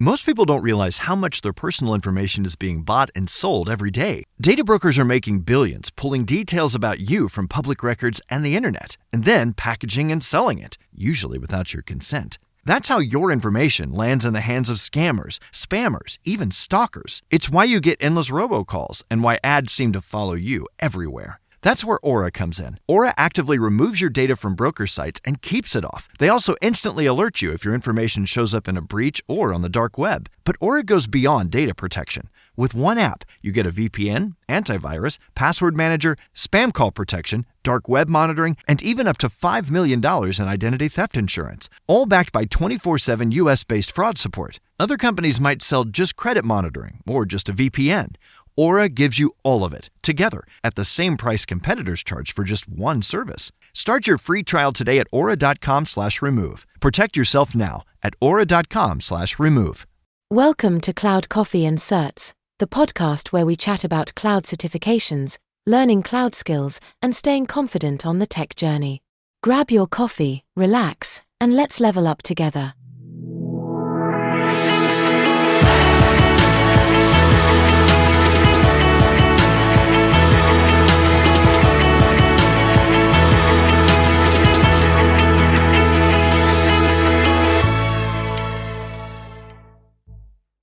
Most people don't realize how much their personal information is being bought and sold every day. Data brokers are making billions, pulling details about you from public records and the internet, and then packaging and selling it, usually without your consent. That's how your information lands in the hands of scammers, spammers, even stalkers. It's why you get endless robocalls and why ads seem to follow you everywhere. That's where Aura comes in. Aura actively removes your data from broker sites and keeps it off. They also instantly alert you if your information shows up in a breach or on the dark web. But Aura goes beyond data protection. With one app, you get a VPN, antivirus, password manager, spam call protection, dark web monitoring, and even up to $5 million in identity theft insurance, all backed by 24/7 US-based fraud support. Other companies might sell just credit monitoring or just a VPN. Aura gives you all of it, together, at the same price competitors charge for just one service. Start your free trial today at aura.com/remove. Protect yourself now at aura.com/remove. Welcome to Cloud Coffee and Certs, the podcast where we chat about cloud certifications, learning cloud skills, and staying confident on the tech journey. Grab your coffee, relax, and let's level up together.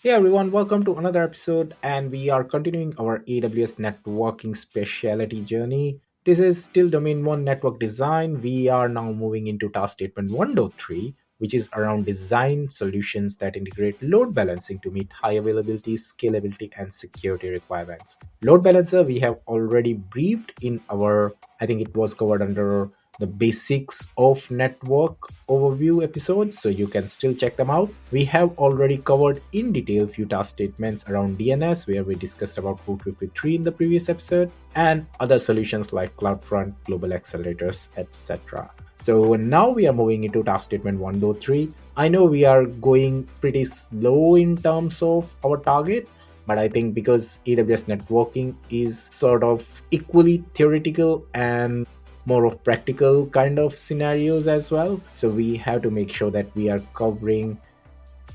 Hey everyone, welcome to another episode, and we are continuing our AWS networking specialty journey. This is still domain 1 network design. We are now moving into task statement 1.3, which is around design solutions that integrate load balancing to meet high availability, scalability, and security requirements. Load balancer we have already briefed in our, I think it was covered under the basics of network overview episodes, so you can still check them out. We have already covered in detail few task statements around DNS, where we discussed about Route 53 in the previous episode, and other solutions like CloudFront, global accelerators, etc. So now we are moving into task statement 1.3. I know we are going pretty slow in terms of our target, but I think because AWS networking is sort of equally theoretical and more of practical kind of scenarios as well, so we have to make sure that we are covering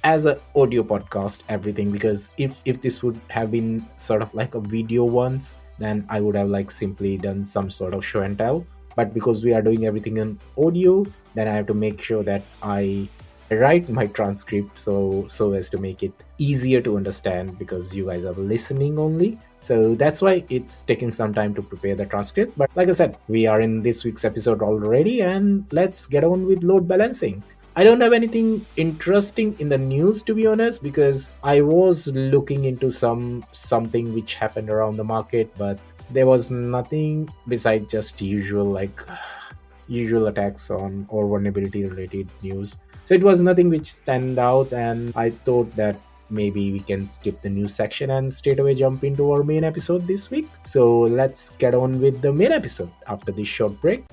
as an audio podcast everything, because if this would have been sort of like a video once, then I would have like simply done some sort of show and tell. But because we are doing everything in audio, then I have to make sure that I write my transcript so as to make it easier to understand, because you guys are listening only. So that's why it's taking some time to prepare the transcript. But like I said, we are in this week's episode already, and let's get on with load balancing. I don't have anything interesting in the news, to be honest, because I was looking into something which happened around the market, but there was nothing besides just usual attacks on or vulnerability related news. So it was nothing which stand out, and I thought that maybe we can skip the news section and straight away jump into our main episode this week. So let's get on with the main episode after this short break.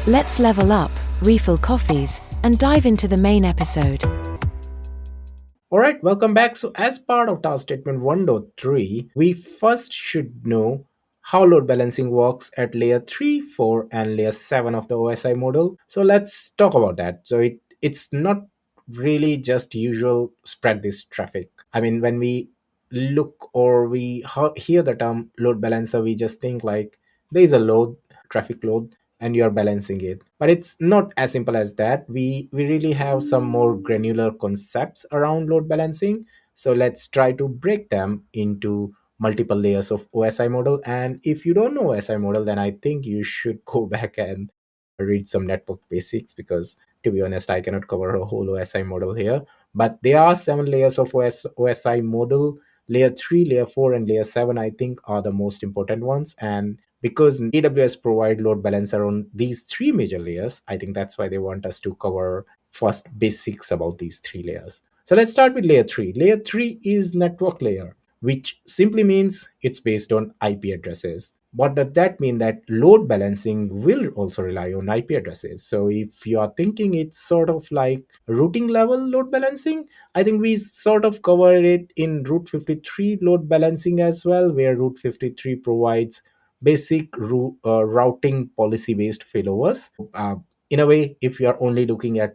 Let's level up, refill coffees, and dive into the main episode. Alright, welcome back. So as part of task statement 1.3, we first should know how load balancing works at layer 3, 4, and layer 7 of the OSI model. So let's talk about that. So it's not really just usual spread this traffic. I mean, when we look or we hear the term load balancer, we just think like there is a load, traffic load, and you are balancing it. But it's not as simple as that. We really have some more granular concepts around load balancing. So let's try to break them into multiple layers of OSI model. And if you don't know OSI model, then I think you should go back and read some network basics, because to be honest, I cannot cover a whole OSI model here. But there are 7 layers of OSI model. Layer 3, layer 4, and layer 7, I think, are the most important ones. And because AWS provide load balancer on these 3 major layers, I think that's why they want us to cover first basics about these 3 layers. So let's start with layer 3. Layer 3 is network layer, which simply means it's based on IP addresses. What does that mean? That load balancing will also rely on IP addresses. So if you are thinking it's sort of like routing level load balancing, I think we sort of covered it in Route 53 load balancing as well, where Route 53 provides basic routing policy based failovers. In a way, if you are only looking at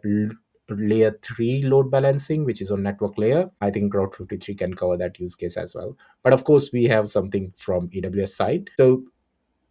layer 3 load balancing, which is on network layer. I think Route 53 can cover that use case as well. But of course, we have something from AWS side. So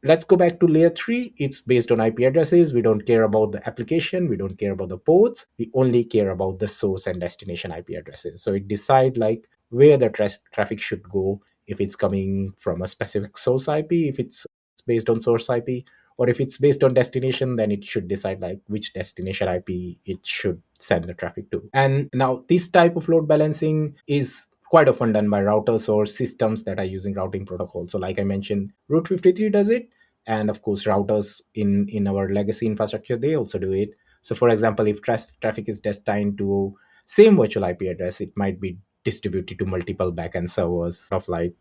let's go back to layer 3. It's based on IP addresses. We don't care about the application, we don't care about the ports, we only care about the source and destination IP addresses. So it decide like where the traffic should go, if it's coming from a specific source IP, if it's based on source IP, or if it's based on destination, then it should decide like which destination IP it should send the traffic to. And now this type of load balancing is quite often done by routers or systems that are using routing protocol. So like I mentioned, Route 53 does it, and of course routers in our legacy infrastructure, they also do it. So for example, if traffic is destined to same virtual IP address, it might be distributed to multiple backend servers of like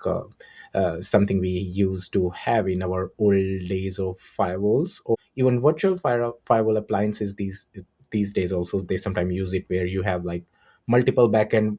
something we used to have in our old days of firewalls, or even virtual firewall appliances these days also they sometimes use it, where you have like multiple backend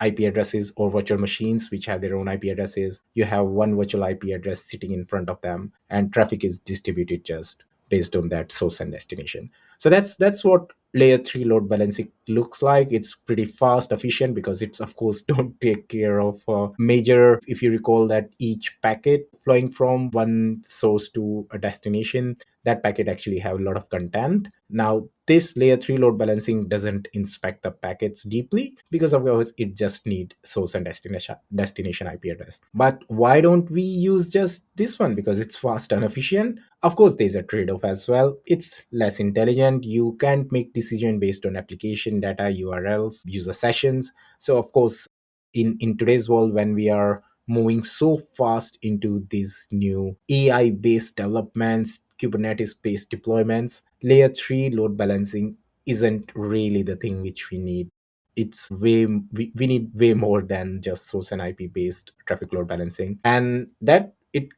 IP addresses or virtual machines which have their own IP addresses. You have one virtual IP address sitting in front of them, and traffic is distributed just based on that source and destination. So that's what layer 3 load balancing looks like. It's pretty fast, efficient, because it's of course don't take care of major. If you recall that each packet flowing from one source to a destination, that packet actually have a lot of content. Now this layer 3 load balancing doesn't inspect the packets deeply, because of course it just need source and destination IP address. But why don't we use just this one? Because it's fast and efficient. Of course there's a trade-off as well. It's less intelligent. You can't make decision based on application data, URLs, user sessions. So of course in today's world, when we are moving so fast into these new AI based developments, Kubernetes based deployments, layer 3 load balancing isn't really the thing which we need. It's we need way more than just source and IP based traffic load balancing. And that it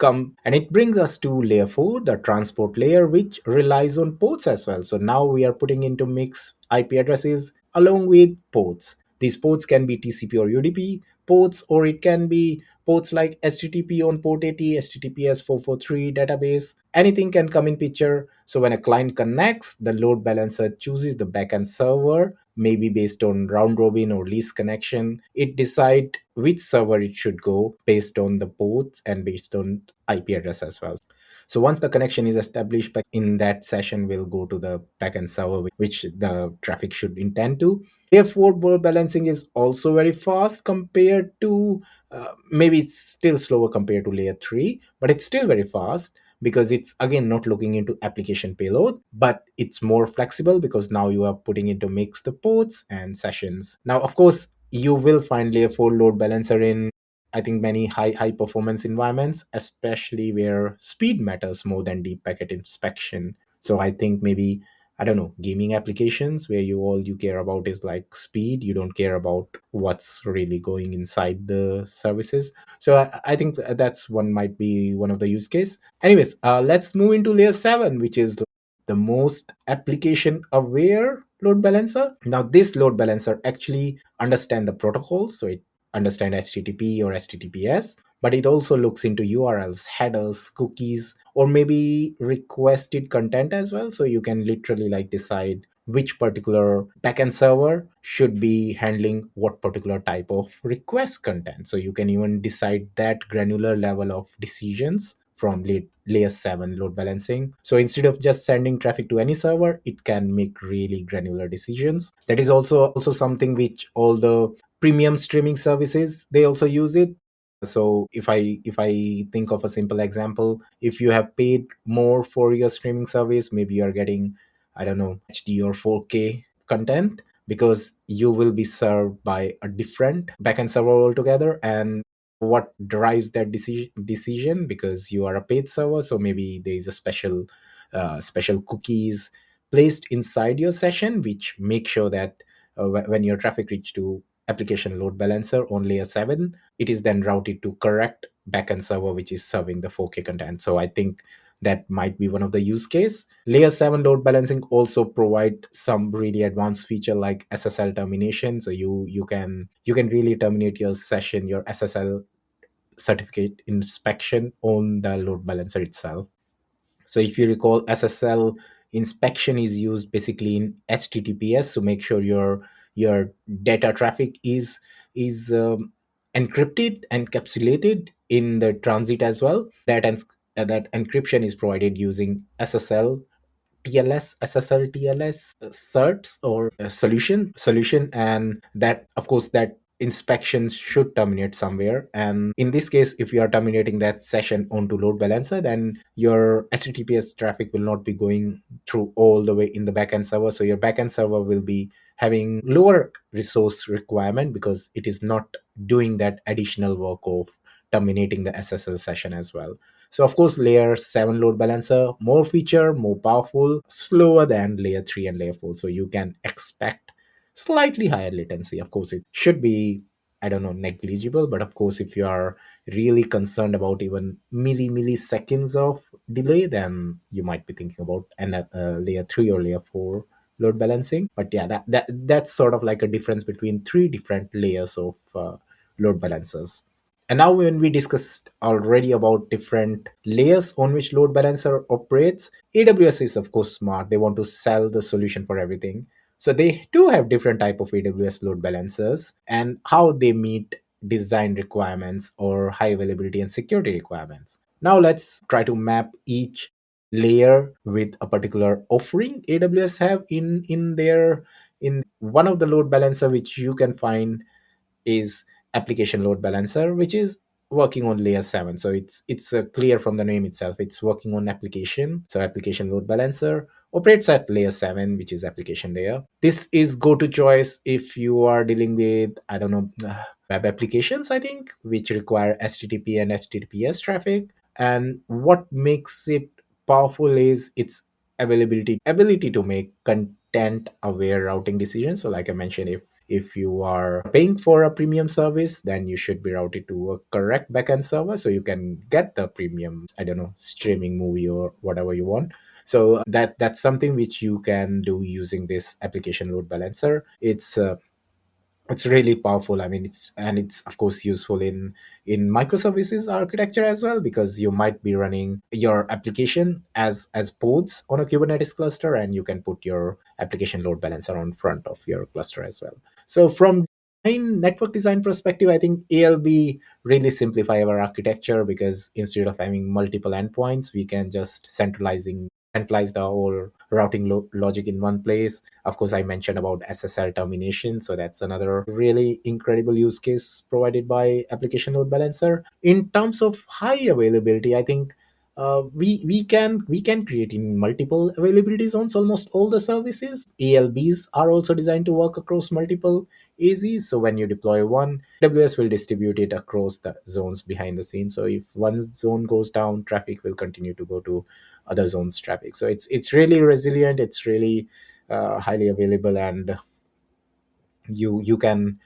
brings us to layer 4, the transport layer, which relies on ports as well. So now we are putting into mix IP addresses along with ports. These ports can be TCP or UDP ports, or it can be ports like HTTP on port 80, HTTPS 443 database. Anything can come in picture. So when a client connects, the load balancer chooses the backend server, maybe based on round robin or least connection. It decide which server it should go based on the ports and based on IP address as well. So once the connection is established, in that session will go to the backend server which the traffic should intend to. Therefore, load balancing is also very fast compared to maybe it's still slower compared to layer 3, but it's still very fast because it's again not looking into application payload, but it's more flexible because now you are putting into mix the ports and sessions. Now, of course, you will find layer 4 load balancer in I think many high performance environments, especially where speed matters more than deep packet inspection. So I think maybe I don't know, gaming applications where you care about is like speed. You don't care about what's really going inside the services. So I think that's one might be one of the use case. Anyways, let's move into layer 7, which is the most application aware load balancer. Now this load balancer actually understand the protocols, so it understand HTTP or HTTPS, but it also looks into URLs, headers, cookies, or maybe requested content as well. So you can literally like decide which particular backend server should be handling what particular type of request content. So you can even decide that granular level of decisions from layer 7 load balancing. So instead of just sending traffic to any server, it can make really granular decisions. That is also something which all the premium streaming services they also use it. So if I think of a simple example, if you have paid more for your streaming service, maybe you are getting, I don't know, HD or 4K content, because you will be served by a different backend server altogether. And what drives that decision, because you are a paid server, so maybe there is a special cookies placed inside your session which make sure that when your traffic reach to application load balancer on layer 7, it is then routed to correct backend server which is serving the 4K content. So I think that might be one of the use case. Layer 7 load balancing also provide some really advanced feature like SSL termination. So you can really terminate your session, your SSL certificate inspection on the load balancer itself. So if you recall, SSL inspection is used basically in HTTPS to make sure your data traffic is encrypted, encapsulated in the transit as well. That encryption is provided using SSL TLS, SSL TLS certs or solution, and that of course that inspection should terminate somewhere. And in this case, if you are terminating that session onto load balancer, then your HTTPS traffic will not be going through all the way in the backend server. So your backend server will be having lower resource requirement because it is not doing that additional work of terminating the SSL session as well. So of course, layer 7 load balancer, more feature, more powerful, slower than layer 3 and layer 4. So you can expect slightly higher latency. Of course, it should be, I don't know, negligible, but of course, if you are really concerned about even milliseconds of delay, then you might be thinking about layer 3 or layer 4 load balancing. But yeah, that's sort of like a difference between three different layers of load balancers. And now, when we discussed already about different layers on which load balancer operates, AWS is of course smart. They want to sell the solution for everything. So they do have different type of AWS load balancers and how they meet design requirements or high availability and security requirements. Now let's try to map each layer with a particular offering AWS have in their in one of the load balancer which you can find is application load balancer, which is working on layer 7. So it's clear from the name itself, it's working on application. So application load balancer operates at layer 7, which is application layer. This is go to choice if you are dealing with, I don't know, web applications, I think, which require HTTP and HTTPS traffic. And what makes it powerful is its ability to make content aware routing decisions. So like I mentioned, if you are paying for a premium service, then you should be routed to a correct backend server so you can get the premium, I don't know, streaming movie or whatever you want. So that's something which you can do using this application load balancer. It's really powerful. I mean, it's of course useful in microservices architecture as well, because you might be running your application as pods on a Kubernetes cluster, and you can put your application load balancer on front of your cluster as well. So from network design perspective, I think ALB really simplify our architecture, because instead of having multiple endpoints, we can just centralize the whole routing logic in one place. Of course, I mentioned about SSL termination, so that's another really incredible use case provided by application load balancer. In terms of high availability, I think we can create in multiple availability zones almost all the services. ALBs are also designed to work across multiple AZs. So when you deploy one, AWS will distribute it across the zones behind the scenes. So if one zone goes down, traffic will continue to go to other zones traffic. So it's really resilient, it's really highly available, and you can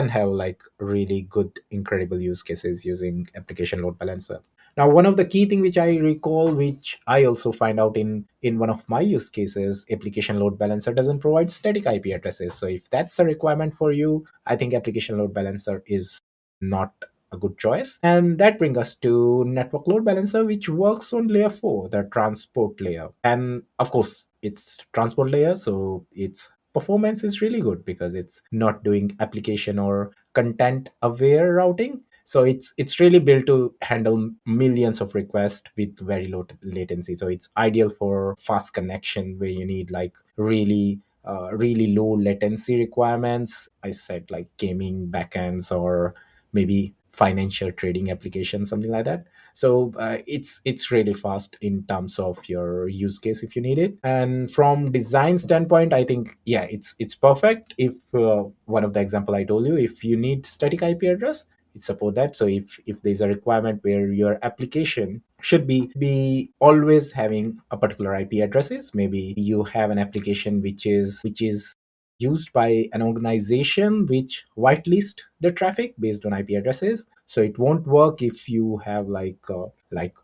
have like really good incredible use cases using application load balancer. Now, one of the key thing which I recall, which I also find out in one of my use cases, application load balancer doesn't provide static IP addresses. So if that's a requirement for you, I think application load balancer is not a good choice. And that brings us to network load balancer, which works on layer 4, the transport layer. And of course, it's transport layer, so its performance is really good because it's not doing application or content aware routing. So it's really built to handle millions of requests with very low latency. So it's ideal for fast connection where you need like really low latency requirements. I said like gaming backends or maybe financial trading applications, something like that. So it's really fast in terms of your use case if you need it. And from design standpoint, I think yeah, it's perfect. If one of the example I told you, if you need static IP address, it support that. So if there's a requirement where your application should be always having a particular IP addresses, maybe you have an application which is used by an organization which whitelist the traffic based on IP addresses. So it won't work if you have like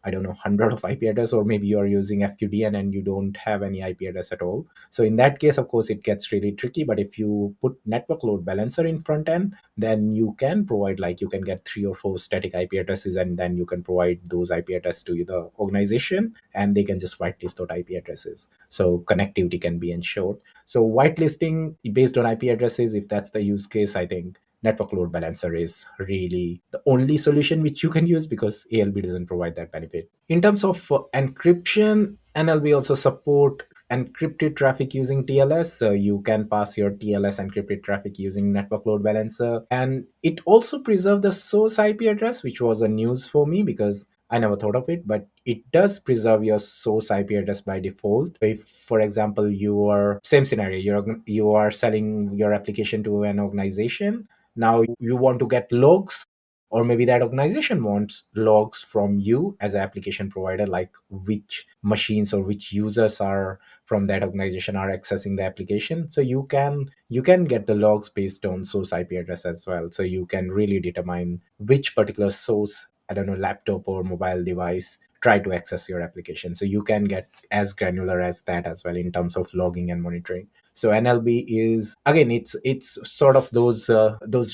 I don't know, 100 of IP address, or maybe you're using FQDN and you don't have any IP address at all. So in that case, of course, it gets really tricky. But if you put network load balancer in front end, then you can provide, like, you can get 3 or 4 static IP addresses, and then you can provide those IP addresses to the organization, and they can just whitelist those IP addresses. So connectivity can be ensured. So whitelisting based on IP addresses, if that's the use case, I think network load balancer is really the only solution which you can use, because ALB doesn't provide that benefit. In terms of encryption, NLB also support encrypted traffic using TLS. So you can pass your TLS encrypted traffic using network load balancer. And it also preserves the source IP address, which was a news for me because I never thought of it, but it does preserve your source IP address by default. If, for example, you are same scenario, you are selling your application to an organization. Now you want to get logs, or maybe that organization wants logs from you as an application provider, like which machines or which users are from that organization are accessing the application. So you can get the logs based on source IP address as well. So you can really determine which particular source, I don't know, laptop or mobile device, try to access your application. So you can get as granular as that as well in terms of logging and monitoring. So NLB is, again, it's sort of those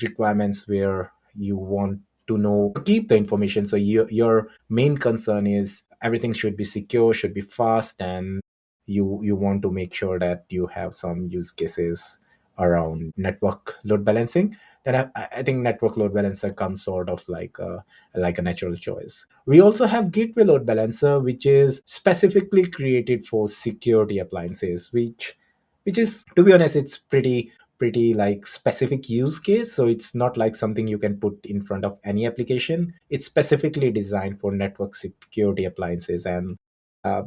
requirements where you want to know, keep the information. So your main concern is everything should be secure, should be fast, and you want to make sure that you have some use cases around network load balancing. Then I think network load balancer comes sort of like a natural choice. We also have gateway load balancer, which is specifically created for security appliances, which is, to be honest, it's pretty like specific use case. So it's not like something you can put in front of any application. It's specifically designed for network security appliances. And uh,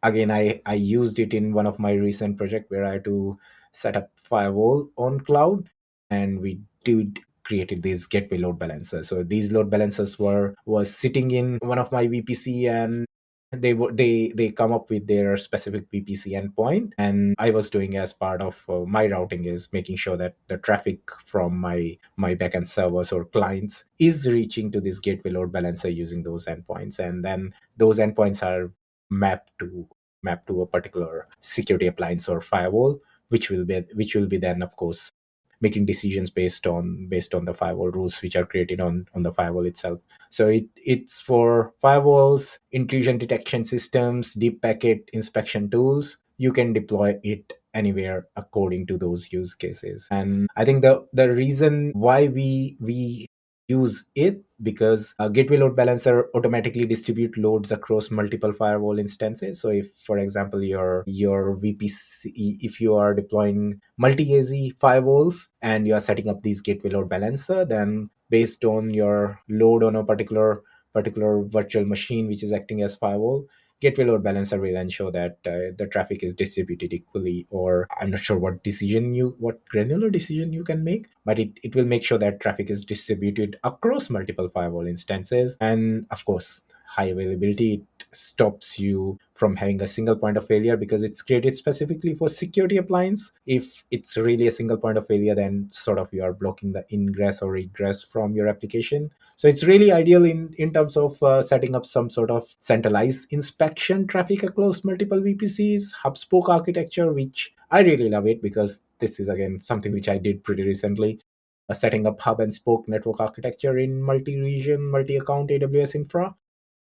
again, I used it in one of my recent project where I had to set up firewall on cloud, and we did created these gateway load balancers. So these load balancers was sitting in one of my VPC, and they come up with their specific VPC endpoint, and I was doing, as part of my routing, is making sure that the traffic from my backend servers or clients is reaching to this gateway load balancer using those endpoints, and then those endpoints are mapped to a particular security appliance or firewall, which will be then, of course, making decisions based on the firewall rules which are created on the firewall itself. So it's for firewalls, intrusion detection systems, deep packet inspection tools. You can deploy it anywhere according to those use cases. And I think the reason why we use it, because a gateway load balancer automatically distribute loads across multiple firewall instances. So if, for example, your VPC, if you are deploying multi-AZ firewalls and you are setting up these gateway load balancer, then based on your load on a particular virtual machine which is acting as firewall, gateway load balancer will ensure that the traffic is distributed equally. Or I'm not sure what granular decision you can make, but it will make sure that traffic is distributed across multiple firewall instances. And of course, high availability, it stops you from having a single point of failure, because it's created specifically for security appliance. If it's really a single point of failure, then sort of you are blocking the ingress or egress from your application. So it's really ideal in terms of setting up some sort of centralized inspection traffic across multiple VPCs, hub spoke architecture, which I really love it, because this is again something which I did pretty recently. Setting up hub and spoke network architecture in multi-region, multi-account AWS infra,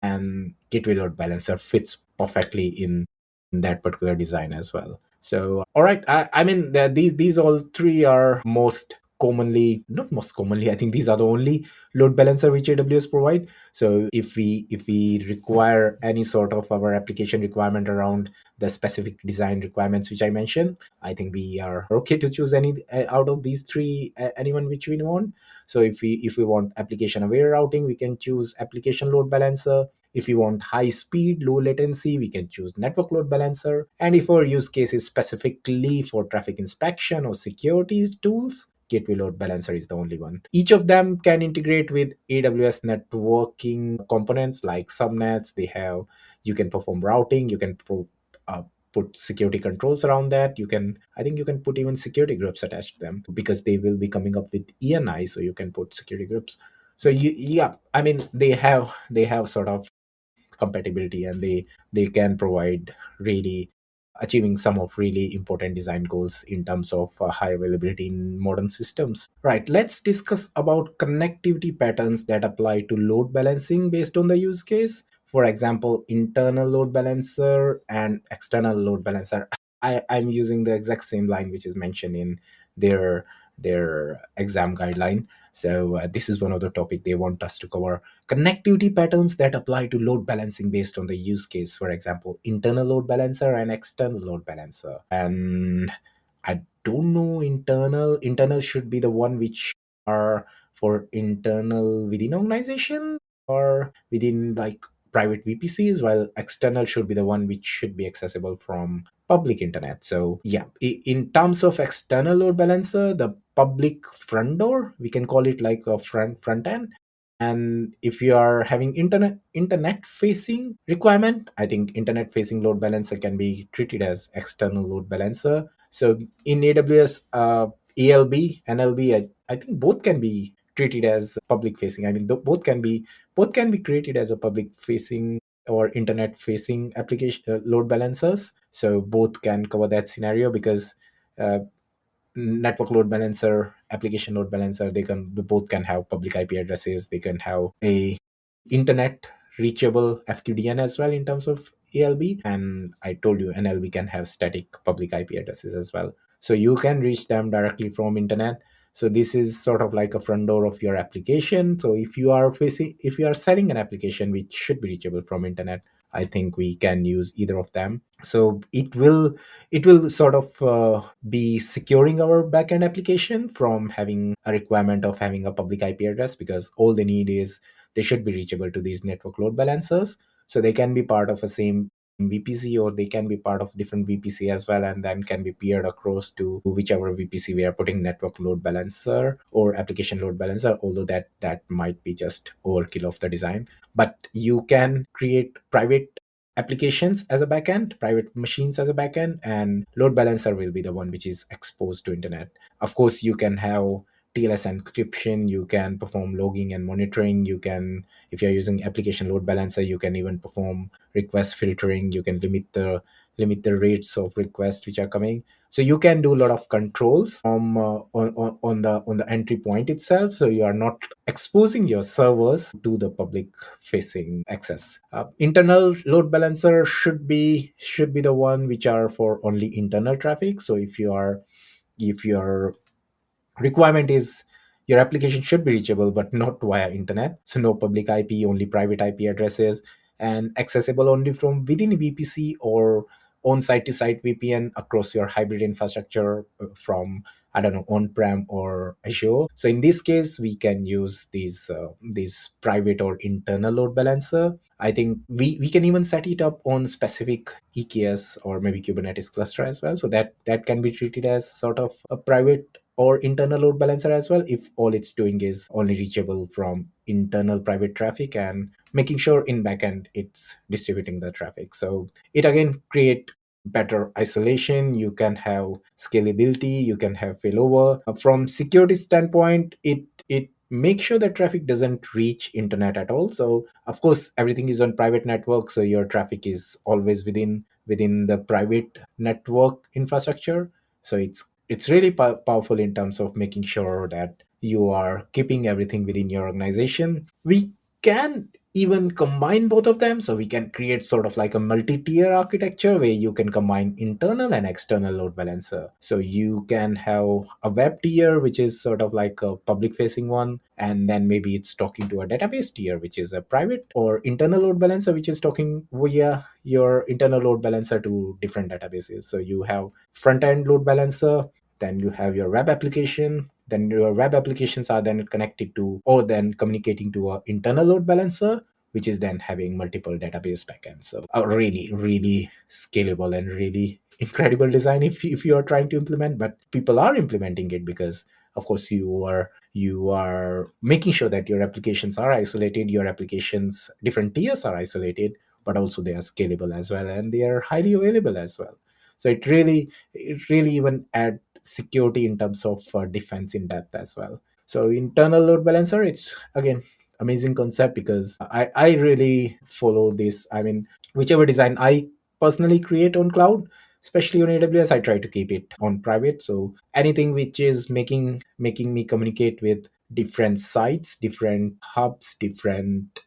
and gateway load balancer fits perfectly in that particular design as well. So all right, I mean, these all three are most commonly, not most commonly, I think these are the only load balancer which AWS provide. So if we require any sort of our application requirement around the specific design requirements which I mentioned, I think we are okay to choose any out of these three, anyone which we want. So if we want application aware routing, we can choose application load balancer. If we want high speed, low latency, we can choose network load balancer. And if our use case is specifically for traffic inspection or security tools, gateway load balancer is the only one. Each of them can integrate with AWS networking components like subnets. You can perform routing, you can put security controls around that. I think you can put even security groups attached to them, because they will be coming up with ENI, so you can put security groups. So yeah, I mean, they have sort of compatibility, and they can provide really achieving some of really important design goals in terms of high availability in modern systems. Right, let's discuss about connectivity patterns that apply to load balancing based on the use case. For example, internal load balancer and external load balancer. I'm using the exact same line which is mentioned in their their exam guideline. So this is one of the topic they want us to cover: connectivity patterns that apply to load balancing based on the use case. For example, internal load balancer and external load balancer. And I don't know, internal should be the one which are for internal within organization or within like private VPCs, while external should be the one which should be accessible from public internet. So yeah, in terms of external load balancer, the public front door, we can call it like a front end. And if you are having internet facing requirement, I think internet facing load balancer can be treated as external load balancer. So in AWS, ELB, NLB, I think both can be treated as public facing. I mean, both can be created as a public facing or internet facing application load balancers. So both can cover that scenario, because uh, network load balancer, application load balancer, they both can have public IP addresses. They can have a internet reachable FQDN as well in terms of ALB. And I told you NLB can have static public IP addresses as well. So you can reach them directly from internet. So this is sort of like a front door of your application. So if you are selling an application which should be reachable from internet, I think we can use either of them. So it will sort of be securing our backend application from having a requirement of having a public IP address, because all they need is they should be reachable to these network load balancers. So they can be part of a same VPC, or they can be part of different VPC as well, and then can be peered across to whichever VPC we are putting network load balancer or application load balancer, although that might be just overkill of the design. But you can create private applications as a backend, private machines as a backend, and load balancer will be the one which is exposed to internet. Of course, you can have TLS encryption, you can perform logging and monitoring, you can, if you're using application load balancer, you can even perform request filtering, you can limit the rates of requests which are coming. So you can do a lot of controls from on the entry point itself, so you are not exposing your servers to the public facing access. Internal load balancer should be the one which are for only internal traffic. So if your requirement is your application should be reachable but not via internet, so no public IP, only private IP addresses, and accessible only from within VPC or on site to site VPN across your hybrid infrastructure from, I don't know, on-prem or Azure. So in this case we can use these private or internal load balancer. I think we can even set it up on specific EKS or maybe Kubernetes cluster as well, so that can be treated as sort of a private or internal load balancer as well, if all it's doing is only reachable from internal private traffic and making sure in backend it's distributing the traffic. So it again create better isolation, you can have scalability, you can have failover. From security standpoint, it makes sure that traffic doesn't reach internet at all. So of course everything is on private network, so your traffic is always within the private network infrastructure. So it's really powerful in terms of making sure that you are keeping everything within your organization. We can even combine both of them, so we can create sort of like a multi-tier architecture where you can combine internal and external load balancer. So you can have a web tier which is sort of like a public facing one, and then maybe it's talking to a database tier which is a private, or internal load balancer which is talking via your internal load balancer to different databases. So you have front end load balancer, then you have your web application, then your web applications are then connected to or then communicating to a internal load balancer, which is then having multiple database backends. So a really really scalable and really incredible design if you are trying to implement, but people are implementing it because of course you are making sure that your applications are isolated, your applications different tiers are isolated, but also they are scalable as well and they are highly available as well. So it really even add security in terms of defense in depth as well. So internal load balancer, it's again amazing concept because I really follow this. I mean, whichever design I personally create on cloud, especially on AWS, I try to keep it on private. So anything which is making me communicate with different sites, different hubs, different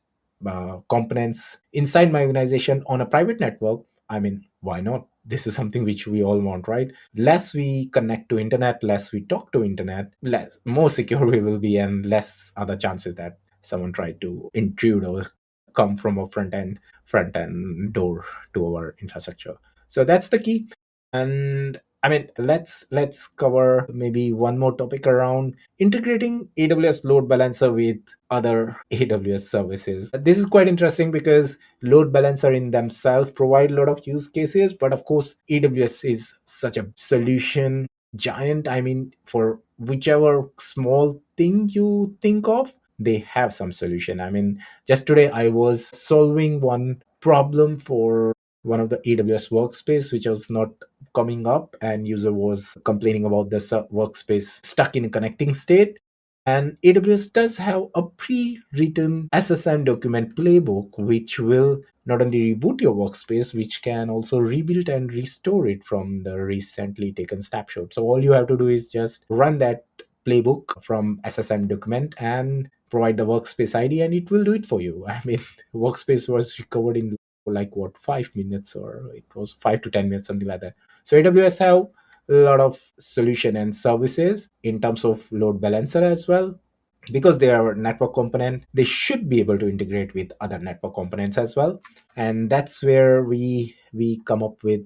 components inside my organization on a private network, I mean, why not? This is something which we all want, right? Less we connect to internet, less we talk to internet, less more secure we will be, and less other chances that someone try to intrude or come from a front end door to our infrastructure. So that's the key. And I mean, let's cover maybe one more topic around integrating AWS load balancer with other AWS services. This is quite interesting because load balancer in themselves provide a lot of use cases, but of course AWS is such a solution giant. I mean, for whichever small thing you think of, they have some solution. I mean, just today I was solving one problem for one of the AWS workspace which was not coming up, and user was complaining about the workspace stuck in a connecting state. And AWS does have a pre-written SSM document playbook which will not only reboot your workspace, which can also rebuild and restore it from the recently taken snapshot. So all you have to do is just run that playbook from SSM document and provide the workspace ID, and it will do it for you. I mean, workspace was recovered in like what, 5 minutes, or it was 5 to 10 minutes, something like that. So AWS have a lot of solution and services in terms of load balancer as well. Because they are a network component, they should be able to integrate with other network components as well. And that's where we come up with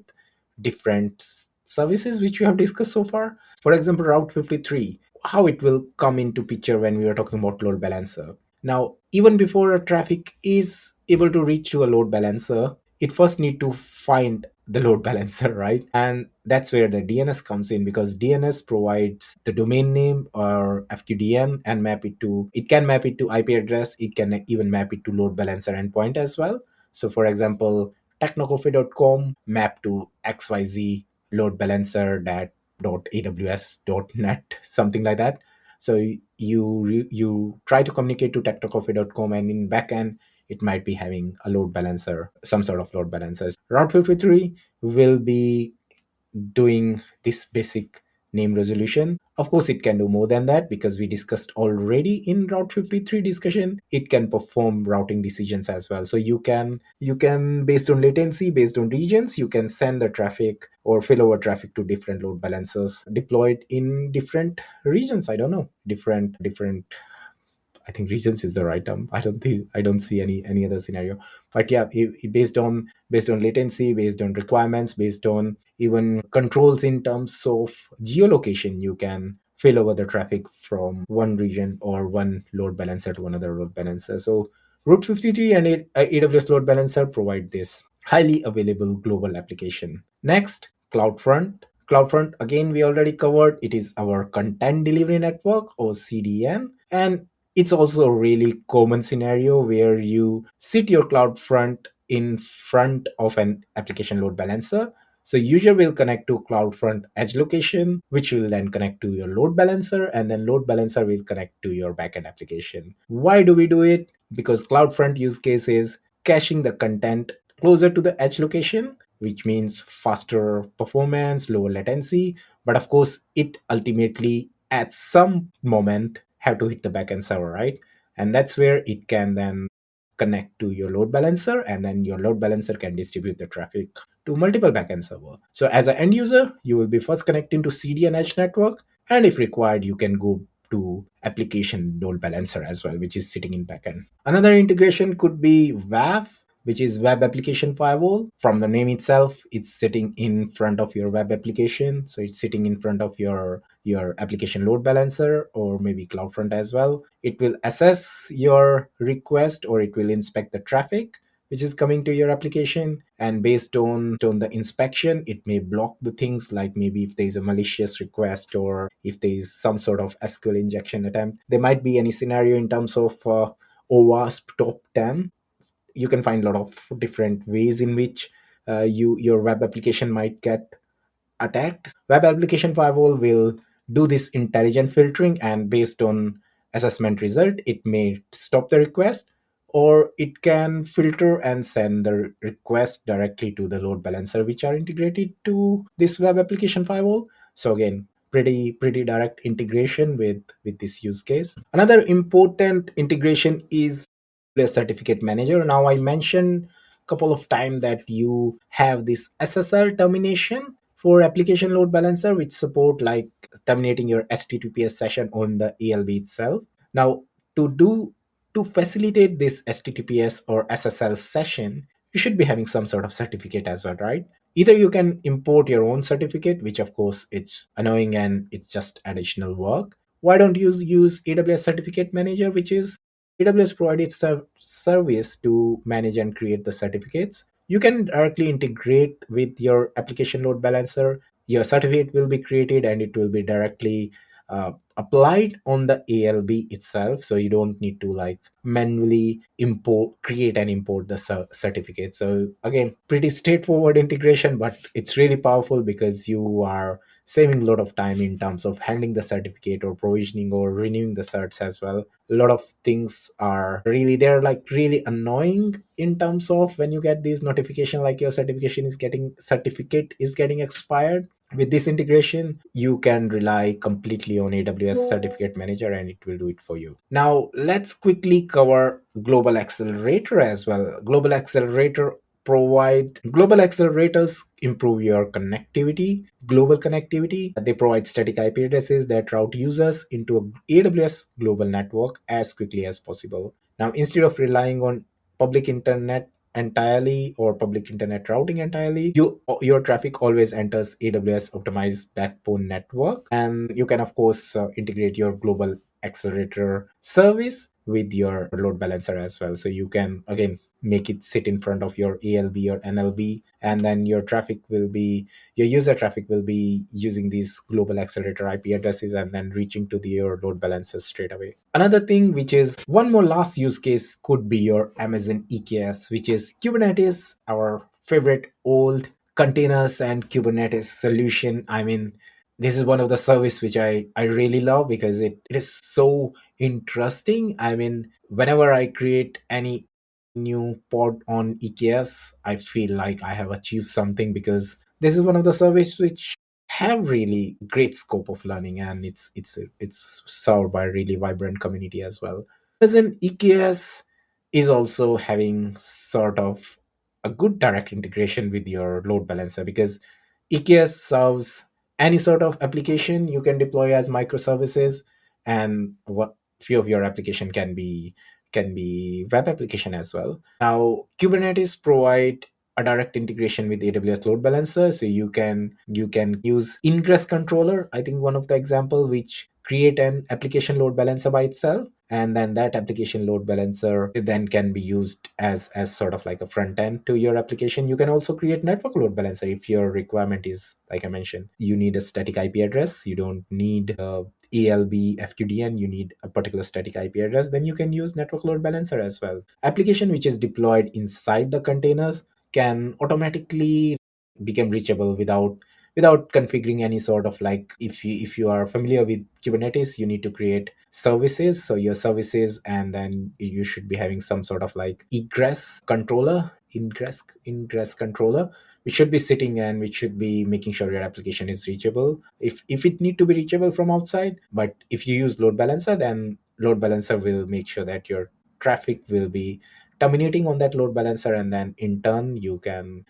different services which we have discussed so far. For example, route 53, how it will come into picture when we are talking about load balancer. Now, even before a traffic is able to reach to a load balancer, it first need to find the load balancer, right? And that's where the DNS comes in, because DNS provides the domain name or FQDN and it can map it to IP address. It can even map it to load balancer endpoint as well. So for example, technocoffee.com map to XYZ load balancer dot aws dot net, something like that. So you try to communicate to technocoffee.com, and in backend it might be having a load balancer, some sort of load balancers. Route 53 will be doing this basic name resolution. Of course, it can do more than that, because we discussed already in Route 53 discussion, it can perform routing decisions as well. So you can based on latency, based on regions, you can send the traffic or fill over traffic to different load balancers deployed in different regions. I don't know, different, I think regions is the right term. I don't see any other scenario. But yeah, based on latency, based on requirements, based on even controls in terms of geolocation, you can fail over the traffic from one region or one load balancer to another load balancer. So Route 53 and AWS Load Balancer provide this highly available global application. Next, CloudFront. CloudFront, again, we already covered. It is our content delivery network, or CDN, and it's also a really common scenario where you sit your CloudFront in front of an application load balancer. So user will connect to CloudFront edge location, which will then connect to your load balancer, and then load balancer will connect to your backend application. Why do we do it? Because CloudFront use case is caching the content closer to the edge location, which means faster performance, lower latency. But of course, it ultimately at some moment have to hit the backend server, right? And that's where it can then connect to your load balancer, and then your load balancer can distribute the traffic to multiple backend server. So as an end user, you will be first connecting to CD and edge network, and if required, you can go to application load balancer as well, which is sitting in backend. Another integration could be WAF, which is web application firewall. From the name itself, it's sitting in front of your web application. So it's sitting in front of your application load balancer, or maybe CloudFront as well. It will assess your request, or it will inspect the traffic which is coming to your application, and based on the inspection, it may block the things, like maybe if there is a malicious request, or if there is some sort of SQL injection attempt. There might be any scenario in terms of OWASP top 10. You can find a lot of different ways in which your web application might get attacked. Web application firewall will do this intelligent filtering, and based on assessment result, it may stop the request, or it can filter and send the request directly to the load balancer which are integrated to this web application firewall. So again, pretty direct integration with this use case. Another important integration is the certificate manager. Now I mentioned a couple of times that you have this SSL termination for application load balancer, which support like terminating your HTTPS session on the ALB itself. Now, to do to facilitate this HTTPS or SSL session, you should be having some sort of certificate as well, right? Either you can import your own certificate, which of course it's annoying and it's just additional work. Why don't you use AWS Certificate Manager, which is AWS provides service to manage and create the certificates. You can directly integrate with your application load balancer. Your certificate will be created and it will be directly applied on the ALB itself. So you don't need to like manually create and import the certificate. So again, pretty straightforward integration, but it's really powerful because you are saving a lot of time in terms of handling the certificate or provisioning or renewing the certs as well. A lot of things are really, they're like really annoying in terms of when you get these notification like your certificate is getting expired. With this integration, you can rely completely on AWS Certificate Manager and it will do it for you. Now, let's quickly cover Global Accelerator as well. Global accelerators improve your connectivity, global connectivity. They provide static IP addresses that route users into a AWS global network as quickly as possible. Now, instead of relying on public internet entirely or public internet routing entirely, your traffic always enters AWS optimized backbone network, and you can of course integrate your global accelerator service with your load balancer as well. So you can again make it sit in front of your ALB or NLB, and then your user traffic will be using these global accelerator IP addresses and then reaching to your load balancers straight away. Another thing, which is one more last use case, could be your Amazon EKS, which is Kubernetes, our favorite old containers and Kubernetes solution. I mean, this is one of the service which I really love because it is so interesting. I mean, whenever I create any new pod on EKS, I feel like I have achieved something because this is one of the services which have really great scope of learning, and it's served by a really vibrant community as well. As in EKS is also having sort of a good direct integration with your load balancer because EKS serves any sort of application you can deploy as microservices, and what few of your application can be web application as well. Now, Kubernetes provide a direct integration with AWS Load Balancer, so you can use ingress controller. I think one of the example which create an application load balancer by itself, and then that application load balancer then can be used as sort of like a front end to your application. You can also create network load balancer if your requirement is, like I mentioned, you need a static IP address. You don't need ALB FQDN, you need a particular static IP address, then you can use network load balancer as well. Application which is deployed inside the containers can automatically become reachable without configuring any sort of like, if you are familiar with Kubernetes, you need to create services. So your services, and then you should be having some sort of like ingress controller which should be sitting and which should be making sure your application is reachable if it need to be reachable from outside. But if you use load balancer, then load balancer will make sure that your traffic will be terminating on that load balancer, and then in turn you can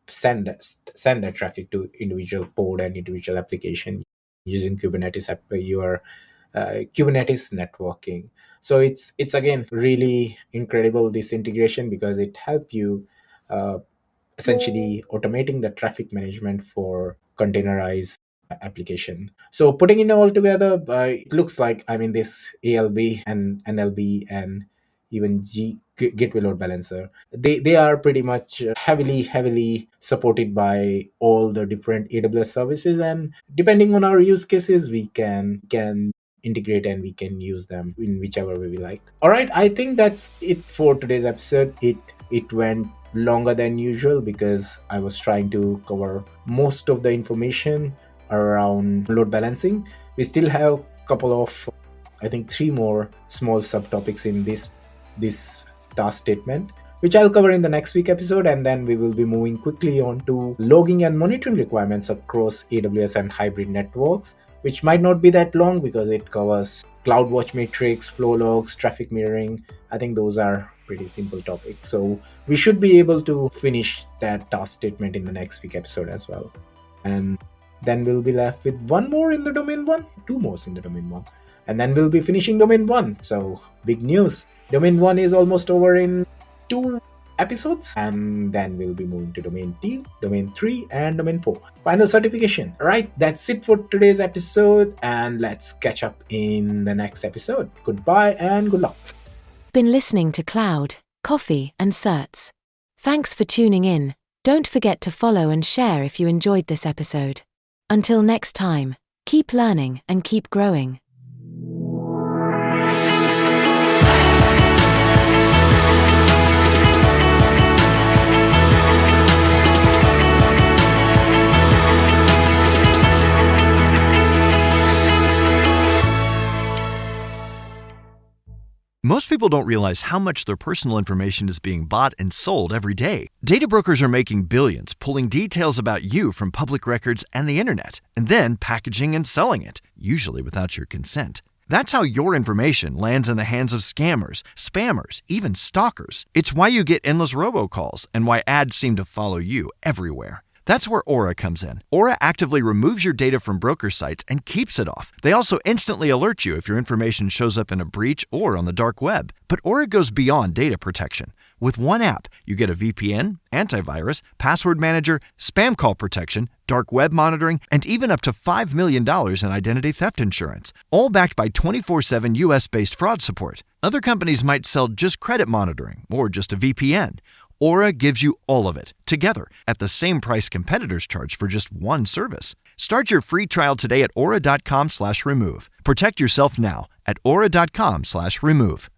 send that traffic to individual pod and individual application using your Kubernetes networking. So it's again really incredible, this integration, because it help you uh, essentially automating the traffic management for containerized application. So putting it all together, it looks like, I mean, this ALB and NLB and even gateway load balancer, they are pretty much heavily supported by all the different AWS services, and depending on our use cases, we can integrate and we can use them in whichever way we like. All right, I think that's it for today's episode. It went longer than usual because I was trying to cover most of the information around load balancing. We still have a couple of, I think, 3 more small subtopics in this task statement, which I'll cover in the next week episode, and then we will be moving quickly on to logging and monitoring requirements across AWS and hybrid networks, which might not be that long because it covers CloudWatch metrics, flow logs, traffic mirroring. I think those are pretty simple topics. So we should be able to finish that task statement in the next week episode as well. And then we'll be left with 1 more in the domain 1, 2 more in the domain 1. And then we'll be finishing domain 1. So big news. Domain 1 is almost over in 2 episodes, and then we'll be moving to domain 2, domain 3, and domain 4. Final certification. Alright, that's it for today's episode, and let's catch up in the next episode. Goodbye and good luck. Been listening to Cloud, Coffee and Certs. Thanks for tuning in. Don't forget to follow and share if you enjoyed this episode. Until next time, keep learning and keep growing. Most people don't realize how much their personal information is being bought and sold every day. Data brokers are making billions, pulling details about you from public records and the internet, and then packaging and selling it, usually without your consent. That's how your information lands in the hands of scammers, spammers, even stalkers. It's why you get endless robocalls and why ads seem to follow you everywhere. That's where Aura comes in. Aura actively removes your data from broker sites and keeps it off. They also instantly alert you if your information shows up in a breach or on the dark web. But Aura goes beyond data protection. With one app, you get a VPN, antivirus, password manager, spam call protection, dark web monitoring, and even up to $5 million in identity theft insurance, all backed by 24/7 US-based fraud support. Other companies might sell just credit monitoring or just a VPN. Aura gives you all of it, together, at the same price competitors charge for just one service. Start your free trial today at aura.com/remove. Protect yourself now at aura.com/remove.